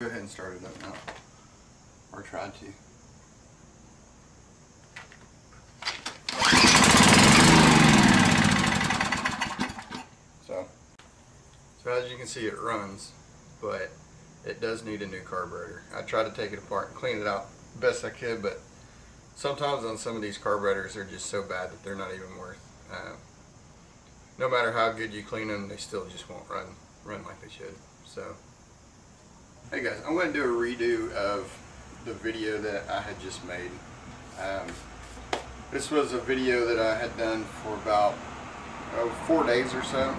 Go ahead and start it up now, or try to. So as you can see, it runs, but it does need a new carburetor. I tried to take it apart and clean it out best I could, but sometimes on some of these carburetors they're just so bad that they're not even worth. No matter how good you clean them, they still just won't run like they should. So, hey guys, I'm going to do a redo of the video that I had just made. This was a video that I had done for about 4 days or so.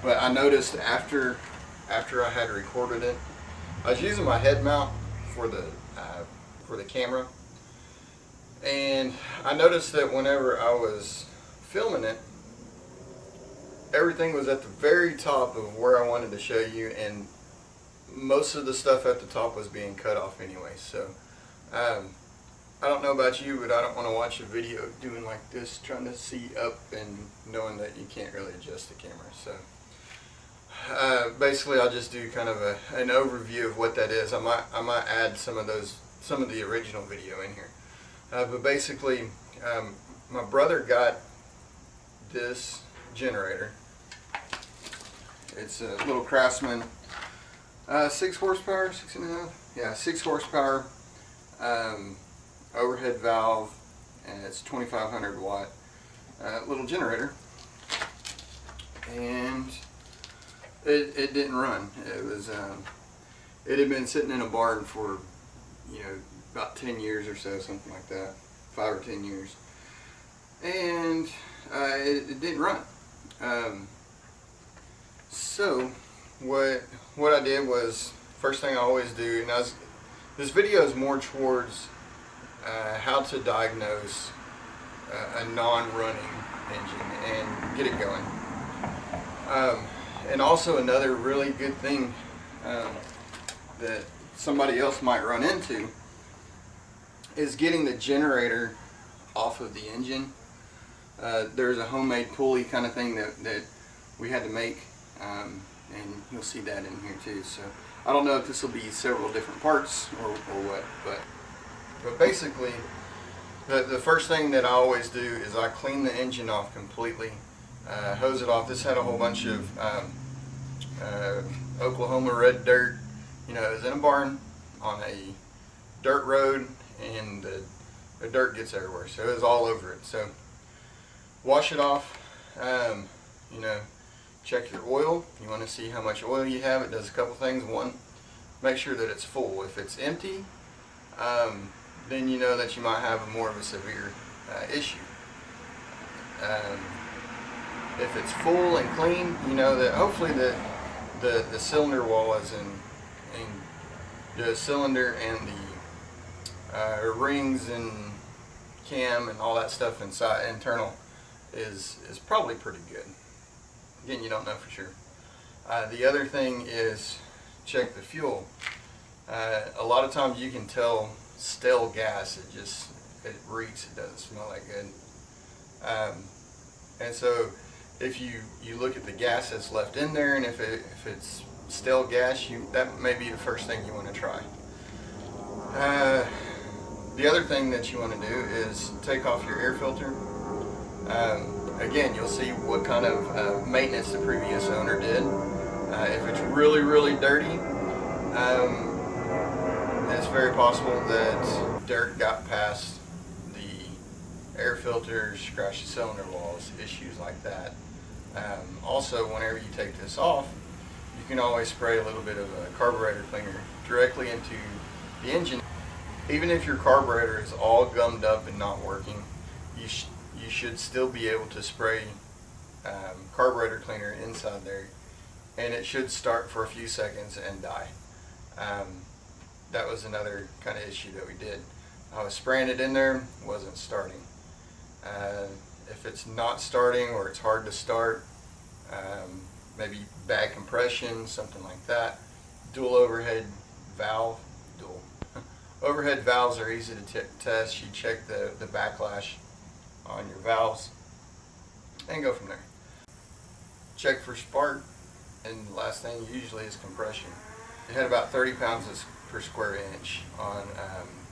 But I noticed after I had recorded it, I was using my head mount for the camera, and I noticed that whenever I was filming it, everything was at the very top of where I wanted to show you, and most of the stuff at the top was being cut off anyway. So I don't know about you, but I don't want to watch a video doing like this, trying to see up and knowing that you can't really adjust the camera. So basically I'll just do kind of an overview of what that is. I might add some of the original video in here. But basically, my brother got this generator. It's a little Craftsman, 6 horsepower, 6.5, yeah, 6 horsepower, overhead valve, and it's 2500 watt little generator, and it didn't run. It had been sitting in a barn for, about 10 years or so, something like that, 5 or 10 years, and it didn't run. So what I did was, first thing I always do, and this video is more towards how to diagnose a non-running engine and get it going. And also another really good thing that somebody else might run into is getting the generator off of the engine. There's a homemade pulley kind of thing that we had to make, and you'll see that in here too. So I don't know if this will be several different parts or what, but basically the first thing that I always do is I clean the engine off completely, hose it off. This had a whole bunch of Oklahoma red dirt. It was in a barn on a dirt road, and the dirt gets everywhere, so it was all over it. So wash it off. Check your oil. You want to see how much oil you have. It does a couple things. One, make sure that it's full. If it's empty, then you know that you might have more of a severe issue. If it's full and clean, you know that hopefully the cylinder wall is in the cylinder, and the rings and cam and all that stuff inside internal is probably pretty good. Again, you don't know for sure. The other thing is check the fuel. A lot of times you can tell stale gas. It reeks. It doesn't smell that good. And so if you look at the gas that's left in there, and if it's stale gas, that may be the first thing you want to try. The other thing that you want to do is take off your air filter. Again, you'll see what kind of maintenance the previous owner did. If it's really, really dirty, it's very possible that dirt got past the air filter, scratched the cylinder walls, issues like that. Also, whenever you take this off, you can always spray a little bit of a carburetor cleaner directly into the engine. Even if your carburetor is all gummed up and not working, you should still be able to spray carburetor cleaner inside there, and it should start for a few seconds and die. That was another kind of issue that we did. I was spraying it in there, wasn't starting. If it's not starting, or it's hard to start, maybe bad compression, something like that, dual overhead valve. Overhead valves are easy to test. You check the backlash on your valves and go from there. Check for spark, and the last thing usually is compression. It had about 30 pounds per square inch on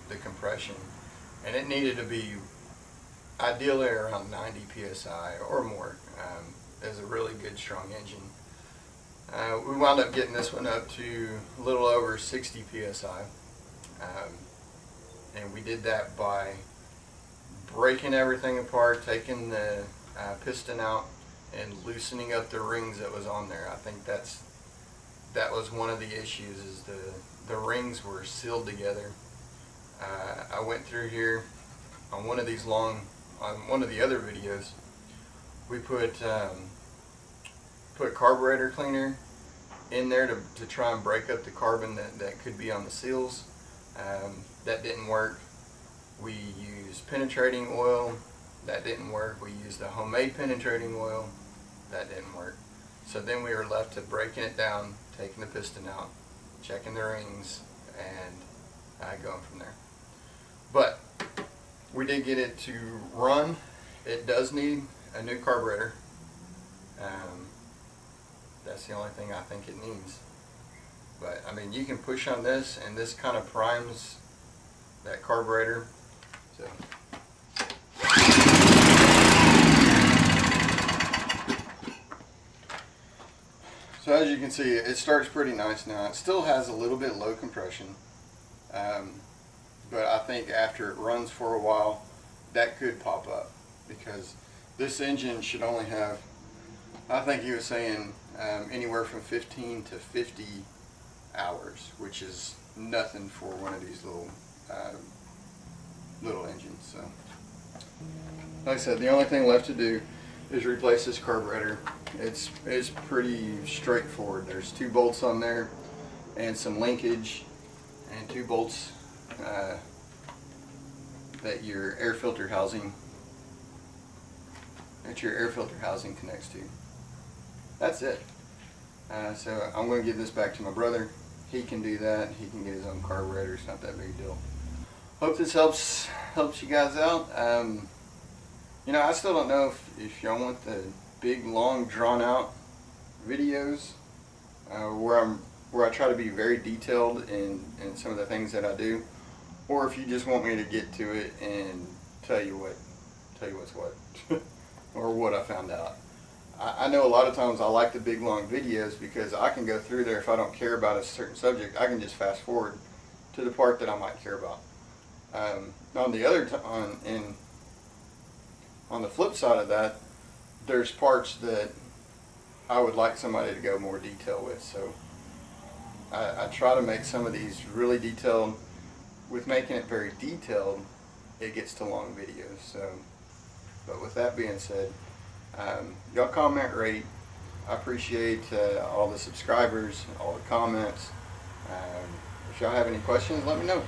the compression, and it needed to be ideally around 90 psi or more. It was a really good, strong engine. We wound up getting this one up to a little over 60 psi, and we did that by breaking everything apart, taking the piston out, and loosening up the rings that was on there. I think that was one of the issues, is the rings were sealed together. I went through here on one of these on one of the other videos. We put carburetor cleaner in there to try and break up the carbon that could be on the seals. That didn't work. We used penetrating oil. That didn't work. We used a homemade penetrating oil. That didn't work. So then we were left to breaking it down, taking the piston out, checking the rings, and going from there. But we did get it to run. It does need a new carburetor. That's the only thing I think it needs. But I mean, you can push on this, and this kind of primes that carburetor. So as you can see, it starts pretty nice now. It still has a little bit low compression, but I think after it runs for a while, that could pop up, because this engine should only have, I think he was saying, anywhere from 15 to 50 hours, which is nothing for one of these little engines. So, like I said, the only thing left to do is replace this carburetor. It's pretty straightforward. There's 2 bolts on there and some linkage, and 2 bolts that your air filter housing connects to. That's it. So I'm going to give this back to my brother. He can do that. He can get his own carburetor. It's not that big a deal. Hope this helps you guys out. You know, I still don't know if y'all want the big, long, drawn-out videos where I try to be very detailed in some of the things that I do, or if you just want me to get to it and tell you what's what, or what I found out. I know a lot of times I like the big, long videos because I can go through there. If I don't care about a certain subject, I can just fast forward to the part that I might care about. On the flip side of that, there's parts that I would like somebody to go more detail with. So I try to make some of these really detailed. With making it very detailed, it gets to long videos. So, but with that being said, y'all comment, rate. I appreciate all the subscribers, all the comments. If y'all have any questions, let me know.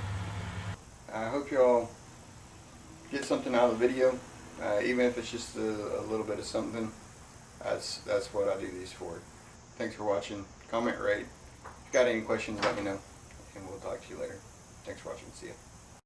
I hope y'all get something out of the video, even if it's just a little bit of something. That's what I do these for. Thanks for watching. Comment, rate. If you got any questions, let me know, and we'll talk to you later. Thanks for watching. See ya.